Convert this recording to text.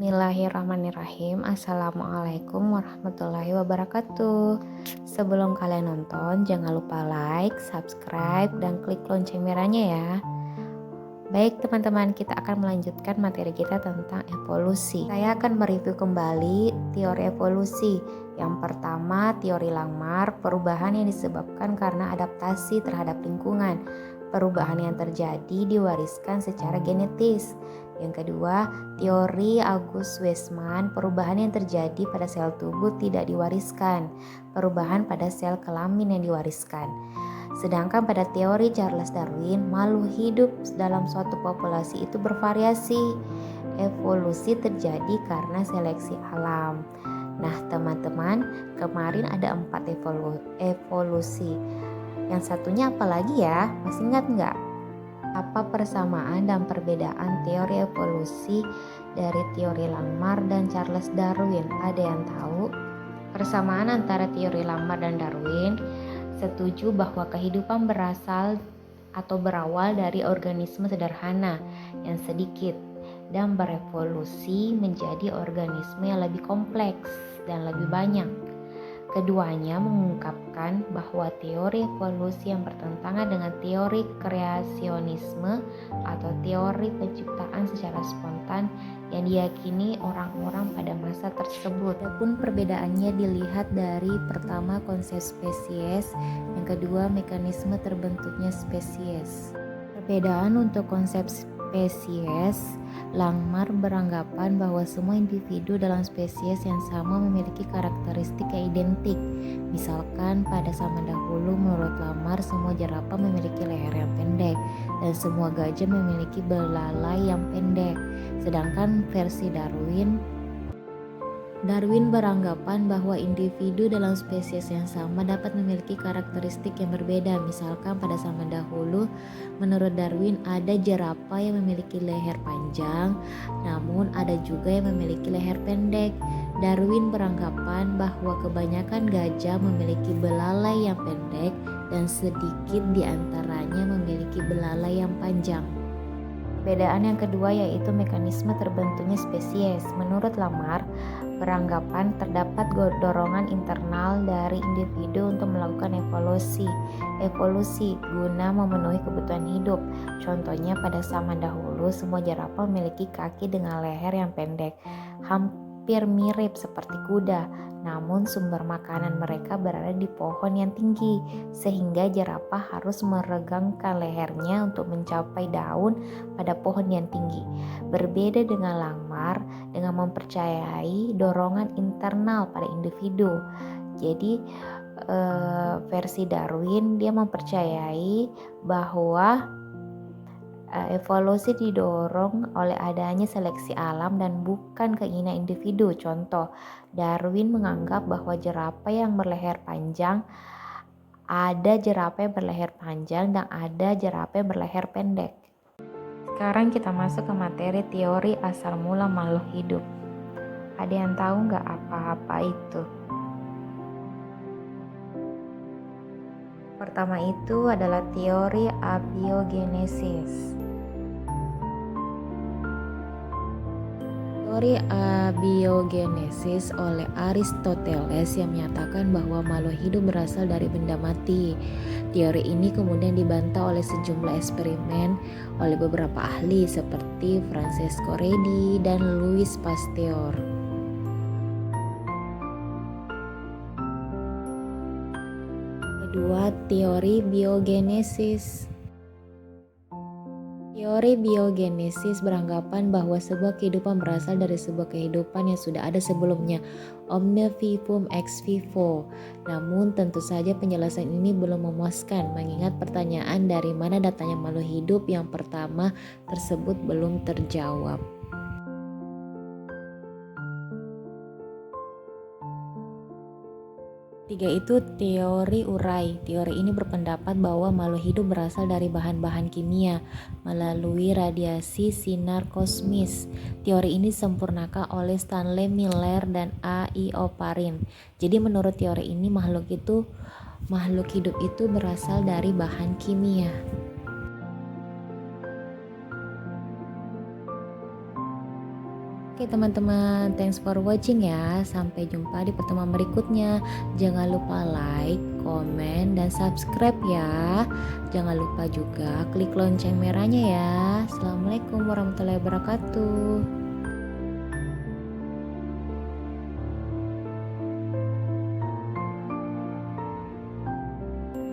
Bismillahirrahmanirrahim. Assalamualaikum warahmatullahi wabarakatuh. Sebelum kalian nonton, jangan lupa like, subscribe, dan klik lonceng merahnya ya. Baik teman-teman, kita akan melanjutkan materi kita tentang evolusi. Saya akan mereview kembali teori evolusi. Yang pertama, teori Langmar, perubahan yang disebabkan karena adaptasi terhadap lingkungan. Perubahan yang terjadi diwariskan secara genetis. Yang kedua, teori August Weismann, perubahan yang terjadi pada sel tubuh tidak diwariskan, perubahan pada sel kelamin yang diwariskan. Sedangkan pada teori Charles Darwin, makhluk hidup dalam suatu populasi itu bervariasi. Evolusi terjadi karena seleksi alam. Nah teman-teman, kemarin ada 4 evolusi. Yang satunya apa lagi ya? Masih ingat nggak? Apa persamaan dan perbedaan teori evolusi dari teori Langmar dan Charles Darwin? Ada yang tahu? Persamaan antara teori Langmar dan Darwin setuju bahwa kehidupan berasal atau berawal dari organisme sederhana yang sedikit dan berevolusi menjadi organisme yang lebih kompleks dan lebih banyak. Keduanya mengungkapkan bahwa teori evolusi yang bertentangan dengan teori kreasionisme atau teori penciptaan secara spontan yang diyakini orang-orang pada masa tersebut. Adapun perbedaannya dilihat dari pertama konsep spesies, yang kedua mekanisme terbentuknya spesies. Perbedaan untuk konsep spesies, Langmar beranggapan bahwa semua individu dalam spesies yang sama memiliki karakteristik yang identik. Misalkan pada zaman dahulu menurut Langmar semua jerapah memiliki leher yang pendek dan semua gajah memiliki belalai yang pendek. Sedangkan versi Darwin beranggapan bahwa individu dalam spesies yang sama dapat memiliki karakteristik yang berbeda. Misalkan pada zaman dahulu, menurut Darwin ada jerapah yang memiliki leher panjang, namun ada juga yang memiliki leher pendek. Darwin beranggapan bahwa kebanyakan gajah memiliki belalai yang pendek dan sedikit di antaranya memiliki belalai yang panjang. Perbedaan yang kedua yaitu mekanisme terbentuknya spesies. Menurut Langmar, beranggapan terdapat dorongan internal dari individu untuk melakukan evolusi guna memenuhi kebutuhan hidup. Contohnya pada zaman dahulu semua jerapah memiliki kaki dengan leher yang pendek, hampir mirip seperti kuda. Namun sumber makanan mereka berada di pohon yang tinggi, sehingga jerapah harus meregangkan lehernya untuk mencapai daun pada pohon yang tinggi. Berbeda dengan Langmar dengan mempercayai dorongan internal pada individu. Jadi versi Darwin dia mempercayai bahwa evolusi didorong oleh adanya seleksi alam dan bukan keinginan individu. Contoh, Darwin menganggap bahwa jerapah yang berleher panjang, ada jerapah yang berleher panjang dan ada jerapah yang berleher pendek. Sekarang kita masuk ke materi teori asal mula makhluk hidup. Ada yang tahu nggak apa-apa itu? Pertama itu adalah teori abiogenesis. Teori abiogenesis oleh Aristoteles yang menyatakan bahwa makhluk hidup berasal dari benda mati. Teori ini kemudian dibantah oleh sejumlah eksperimen oleh beberapa ahli seperti Francesco Redi dan Louis Pasteur. Kedua, teori biogenesis. Teori biogenesis beranggapan bahwa sebuah kehidupan berasal dari sebuah kehidupan yang sudah ada sebelumnya, omne vivum ex vivo. Namun tentu saja penjelasan ini belum memuaskan, mengingat pertanyaan dari mana datangnya makhluk hidup yang pertama tersebut belum terjawab. Tiga itu teori urai. Teori ini berpendapat bahwa makhluk hidup berasal dari bahan-bahan kimia melalui radiasi sinar kosmis. Teori ini disempurnakan oleh Stanley Miller dan A. I. Oparin. Jadi menurut teori ini makhluk hidup itu berasal dari bahan kimia. Oke teman-teman, thanks for watching ya. Sampai jumpa di pertemuan berikutnya. Jangan lupa like, komen, dan subscribe ya. Jangan lupa juga klik lonceng merahnya ya. Assalamualaikum warahmatullahi wabarakatuh.